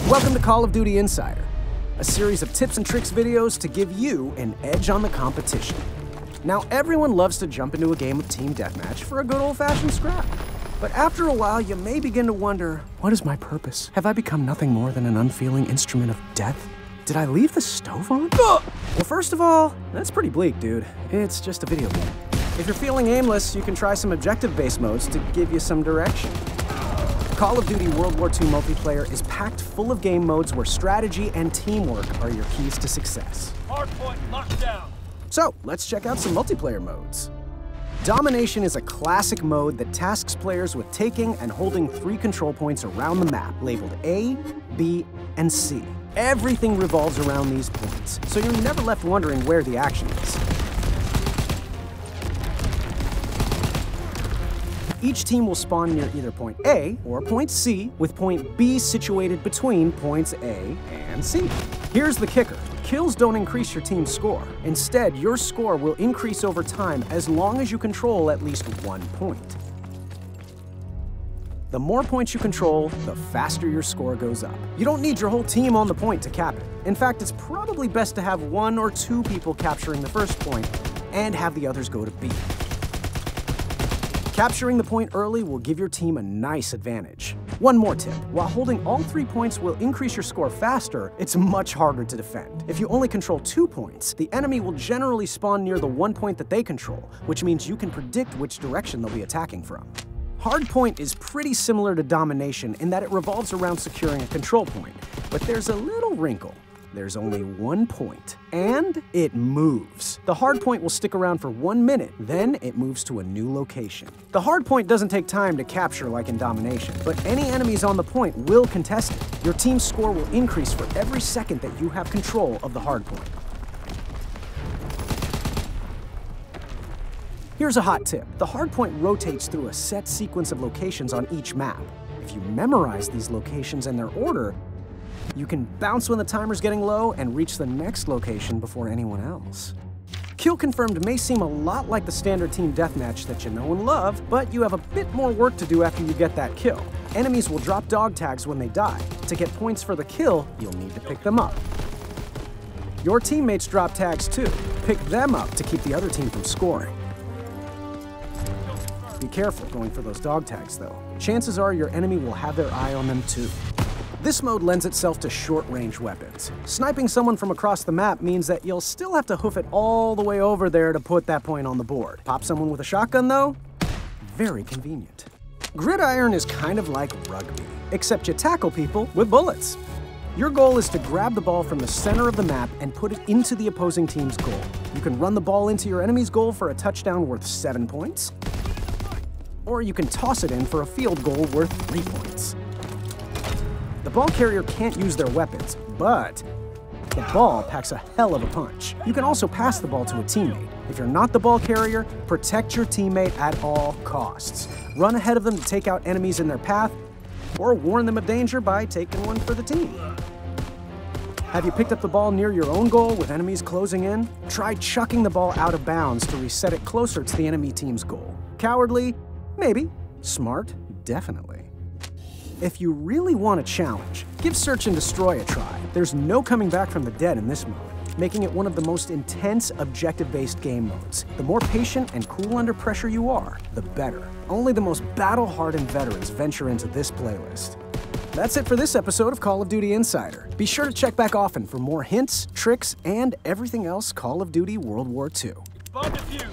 Welcome to Call of Duty Insider, a series of tips and tricks videos to give you an edge on the competition. Now, everyone loves to jump into a game of team deathmatch for a good old-fashioned scrap. But after a while, you may begin to wonder, what is my purpose? Have I become nothing more than an unfeeling instrument of death? Did I leave the stove on? Well, first of all, that's pretty bleak, dude. It's just a video game. If you're feeling aimless, you can try some objective-based modes to give you some direction. Call of Duty World War II Multiplayer is packed full of game modes where strategy and teamwork are your keys to success. Hardpoint locked down. So, let's check out some multiplayer modes. Domination is a classic mode that tasks players with taking and holding 3 control points around the map, labeled A, B, and C. Everything revolves around these points, so you're never left wondering where the action is. Each team will spawn near either point A or point C, with point B situated between points A and C. Here's the kicker. Kills don't increase your team's score. Instead, your score will increase over time as long as you control at least 1 point. The more points you control, the faster your score goes up. You don't need your whole team on the point to cap it. In fact, it's probably best to have 1 or 2 people capturing the first point and have the others go to B. Capturing the point early will give your team a nice advantage. One more tip. While holding all 3 points will increase your score faster, it's much harder to defend. If you only control 2 points, the enemy will generally spawn near the 1 point that they control, which means you can predict which direction they'll be attacking from. Hardpoint is pretty similar to Domination in that it revolves around securing a control point, but there's a little wrinkle. There's only 1 point, and it moves. The hardpoint will stick around for 1 minute, then it moves to a new location. The hardpoint doesn't take time to capture like in Domination, but any enemies on the point will contest it. Your team's score will increase for every second that you have control of the hardpoint. Here's a hot tip. The hardpoint rotates through a set sequence of locations on each map. If you memorize these locations and their order, you can bounce when the timer's getting low and reach the next location before anyone else. KillConfirmed may seem a lot like the standard team deathmatch that you know and love, but you have a bit more work to do after you get that kill. Enemies will drop dog tags when they die. To get points for the kill, you'll need to pick them up. Your teammates drop tags too. Pick them up to keep the other team from scoring. Be careful going for those dog tags though. Chances are your enemy will have their eye on them too. This mode lends itself to short-range weapons. Sniping someone from across the map means that you'll still have to hoof it all the way over there to put that point on the board. Pop someone with a shotgun though? Very convenient. Gridiron is kind of like rugby, except you tackle people with bullets. Your goal is to grab the ball from the center of the map and put it into the opposing team's goal. You can run the ball into your enemy's goal for a touchdown worth 7 points, or you can toss it in for a field goal worth 3 points. The ball carrier can't use their weapons, but the ball packs a hell of a punch. You can also pass the ball to a teammate. If you're not the ball carrier, protect your teammate at all costs. Run ahead of them to take out enemies in their path, or warn them of danger by taking one for the team. Have you picked up the ball near your own goal with enemies closing in? Try chucking the ball out of bounds to reset it closer to the enemy team's goal. Cowardly? Maybe. Smart? Definitely. If you really want a challenge, give Search and Destroy a try. There's no coming back from the dead in this mode, making it one of the most intense objective-based game modes. The more patient and cool under pressure you are, the better. Only the most battle-hardened veterans venture into this playlist. That's it for this episode of Call of Duty Insider. Be sure to check back often for more hints, tricks, and everything else Call of Duty World War II. Bomb defused.